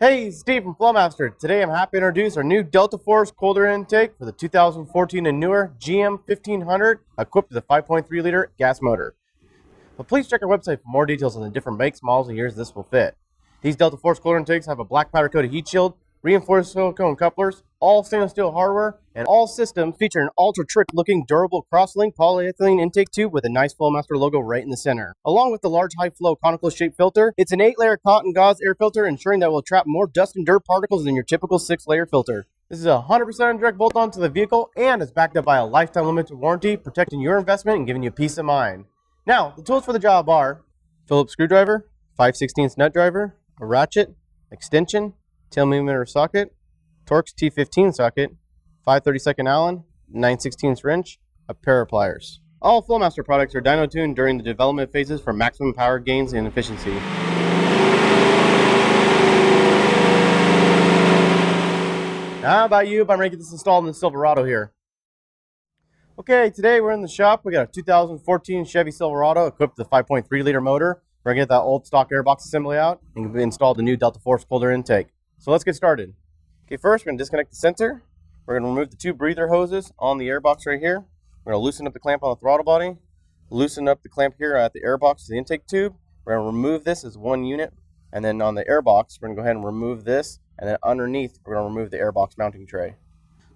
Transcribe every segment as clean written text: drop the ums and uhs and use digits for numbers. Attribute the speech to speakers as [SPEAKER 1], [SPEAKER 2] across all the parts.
[SPEAKER 1] Hey, Steve from Flowmaster. Today I'm happy to introduce our new Delta Force cold air intake for the 2014 and newer GM 1500 equipped with a 5.3 liter gas motor. But please check our website for more details on the different makes, models, and years this will fit. These Delta Force cold air intakes have a black powder coated heat shield, reinforced silicone couplers, all stainless steel hardware, and all systems feature an ultra-trick looking durable cross-linked polyethylene intake tube with a nice Flowmaster logo right in the center. Along with the large high-flow conical shaped filter, it's an 8-layer cotton gauze air filter, ensuring that it will trap more dust and dirt particles than your typical 6-layer filter. This is a 100% direct bolt-on to the vehicle and is backed up by a lifetime limited warranty, protecting your investment and giving you peace of mind. Now, the tools for the job are Phillips screwdriver, 5/16 nut driver, a ratchet, extension, 10mm socket, Torx T15 socket, 5/32 Allen, 9/16 wrench, a pair of pliers. All Flowmaster products are dyno tuned during the development phases for maximum power gains and efficiency. How about you? I'm ready to get this installed in the Silverado here. Okay, today we're in the shop. We got a 2014 Chevy Silverado equipped with a 5.3 liter motor. We're gonna get that old stock airbox assembly out and install the new Delta Force cold air intake. So let's get started. Okay, first we're gonna disconnect the sensor. We're gonna remove the two breather hoses on the airbox right here. We're gonna loosen up the clamp on the throttle body, loosen up the clamp here at the airbox to the intake tube. We're gonna remove this as one unit, and then on the airbox, we're gonna go ahead and remove this, and then underneath, we're gonna remove the airbox mounting tray.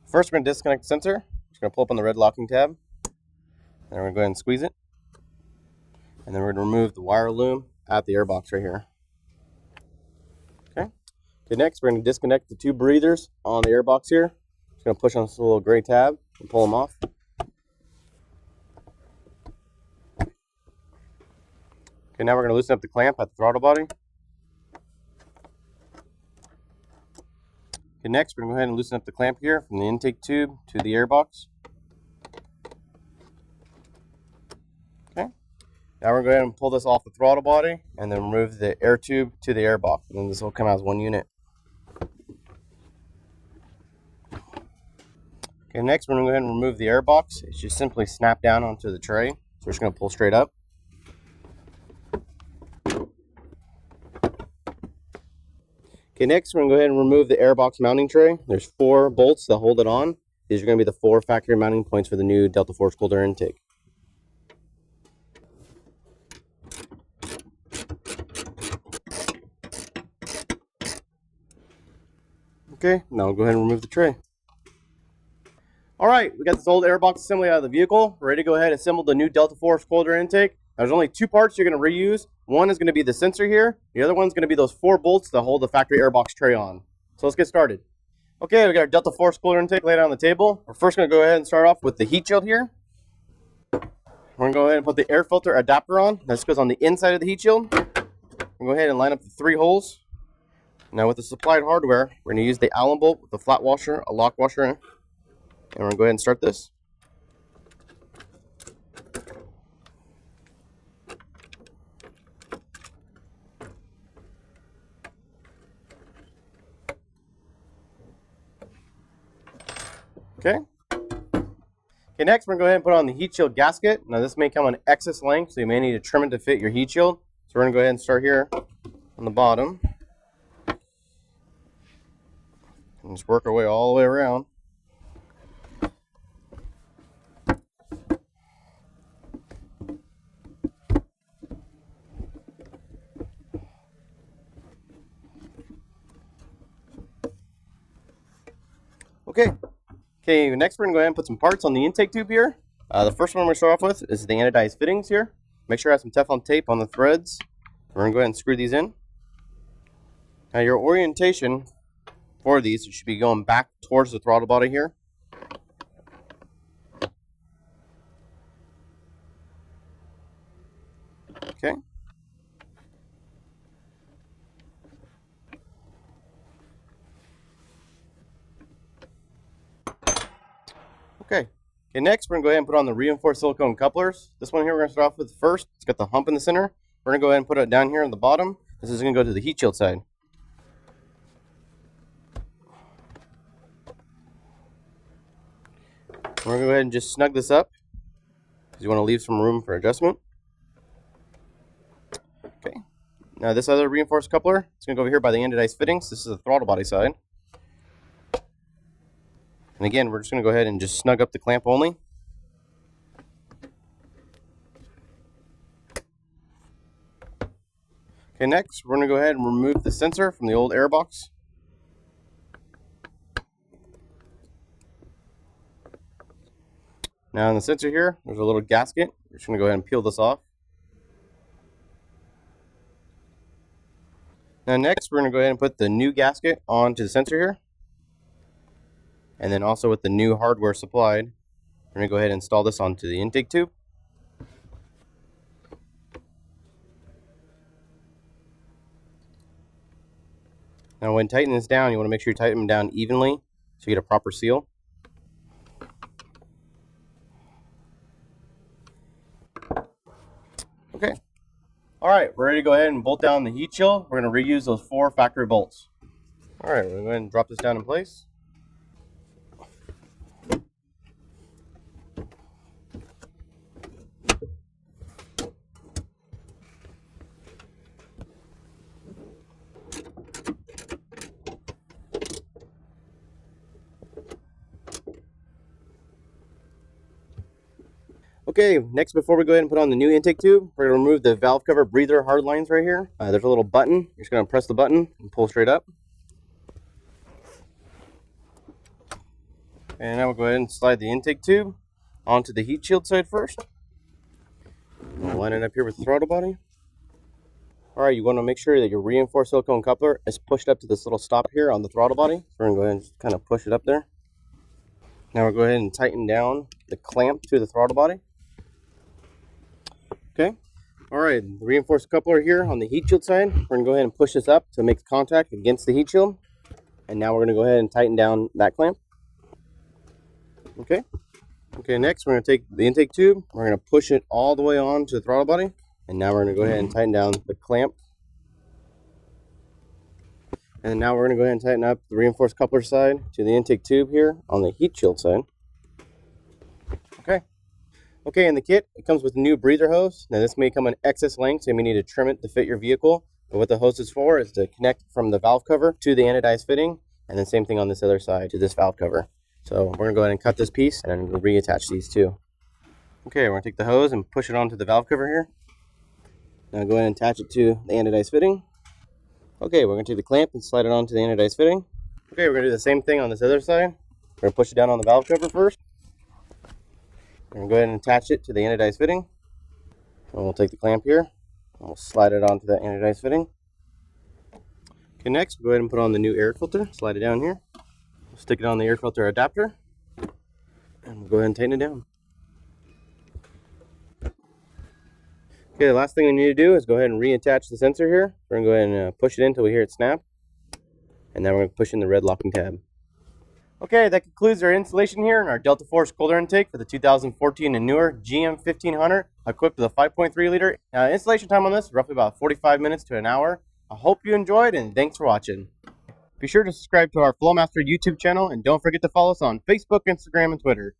[SPEAKER 1] First, we're gonna disconnect the sensor. Just gonna pull up on the red locking tab. Then we're gonna go ahead and squeeze it. And then we're gonna remove the wire loom at the airbox right here. Okay, next we're gonna disconnect the two breathers on the airbox here. Just gonna push on this little gray tab and pull them off. Okay, now we're gonna loosen up the clamp at the throttle body. Okay, next we're gonna go ahead and loosen up the clamp here from the intake tube to the airbox. Okay, now we're going to go ahead and pull this off the throttle body and then remove the air tube to the airbox, and then this will come out as one unit. Okay, next we're going to go ahead and remove the airbox. It's just simply snap down onto the tray, so we're just going to pull straight up. Okay, next we're going to go ahead and remove the airbox mounting tray. There's 4 bolts that hold it on. These are going to be the 4 factory mounting points for the new Delta Force cold air intake. Okay, now we'll go ahead and remove the tray. All right, we got this old airbox assembly out of the vehicle. We're ready to go ahead and assemble the new Delta Force cold air intake. There's only 2 parts you're going to reuse. One is going to be the sensor here. The other one's going to be those 4 bolts that hold the factory airbox tray on. So let's get started. Okay, we got our Delta Force cold air intake laid out on the table. We're first going to go ahead and start off with the heat shield here. We're going to go ahead and put the air filter adapter on. This goes on the inside of the heat shield. We're going to go ahead and line up the 3 holes. Now with the supplied hardware, we're going to use the Allen bolt with the flat washer, a lock washer, and we're going to go ahead and start this. Okay, next we're going to go ahead and put on the heat shield gasket. Now this may come on excess length, so you may need to trim it to fit your heat shield. So we're going to go ahead and start here on the bottom. And just work our way all the way around. Okay, next we're going to go ahead and put some parts on the intake tube here. The first one we're going to start off with is the anodized fittings here. Make sure I have some Teflon tape on the threads. We're going to go ahead and screw these in. Now your orientation for these should be going back towards the throttle body here. Okay. Okay, next we're going to go ahead and put on the reinforced silicone couplers. This one here we're going to start off with first. It's got the hump in the center. We're going to go ahead and put it down here on the bottom. This is going to go to the heat shield side. We're going to go ahead and just snug this up because you want to leave some room for adjustment. Okay, Now this other reinforced coupler, it's going to go over here by the anodized fittings. This is the throttle body side. And again, we're just going to go ahead and just snug up the clamp only. Okay, next we're going to go ahead and remove the sensor from the old air box. Now in the sensor here, there's a little gasket. We're just going to go ahead and peel this off. Now next, we're going to go ahead and put the new gasket onto the sensor here. And then also with the new hardware supplied, we're going to go ahead and install this onto the intake tube. Now when tightening this down, you want to make sure you tighten them down evenly so you get a proper seal. Okay. Alright, we're ready to go ahead and bolt down the heat shield. We're going to reuse those 4 factory bolts. Alright, we're going to go ahead and drop this down in place. Okay, next before we go ahead and put on the new intake tube, we're going to remove the valve cover breather hard lines right here. There's a little button. You're just going to press the button and pull straight up. And now we'll go ahead and slide the intake tube onto the heat shield side first. We'll line it up here with the throttle body. Alright, you want to make sure that your reinforced silicone coupler is pushed up to this little stop here on the throttle body. So we're going to go ahead and just kind of push it up there. Now we'll go ahead and tighten down the clamp to the throttle body. Okay. Alright, the reinforced coupler here on the heat shield side. We're going to go ahead and push this up to make contact against the heat shield. And now we're going to go ahead and tighten down that clamp. Okay. Okay, next we're going to take the intake tube. We're going to push it all the way on to the throttle body. And now we're going to go ahead and tighten down the clamp. And now we're going to go ahead and tighten up the reinforced coupler side to the intake tube here on the heat shield side. Okay. Okay, in the kit, it comes with a new breather hose. Now this may come in excess length, so you may need to trim it to fit your vehicle. But what the hose is for is to connect from the valve cover to the anodized fitting, and then same thing on this other side to this valve cover. So we're going to go ahead and cut this piece and then reattach these two. Okay, we're going to take the hose and push it onto the valve cover here. Now go ahead and attach it to the anodized fitting. Okay, we're going to take the clamp and slide it onto the anodized fitting. Okay, we're going to do the same thing on this other side. We're going to push it down on the valve cover first. We're going to go ahead and attach it to the anodized fitting. And we'll take the clamp here. And we'll slide it onto the anodized fitting. Okay, next we'll go ahead and put on the new air filter. Slide it down here. We'll stick it on the air filter adapter. And we'll go ahead and tighten it down. Okay, the last thing we need to do is go ahead and reattach the sensor here. We're going to go ahead and push it in until we hear it snap. And then we're going to push in the red locking tab. Okay, that concludes our installation here in our Delta Force cold air intake for the 2014 and newer GM 1500 equipped with a 5.3 liter. Installation time on this is roughly about 45 minutes to an hour. I hope you enjoyed and thanks for watching. Be sure to subscribe to our Flowmaster YouTube channel and don't forget to follow us on Facebook, Instagram, and Twitter.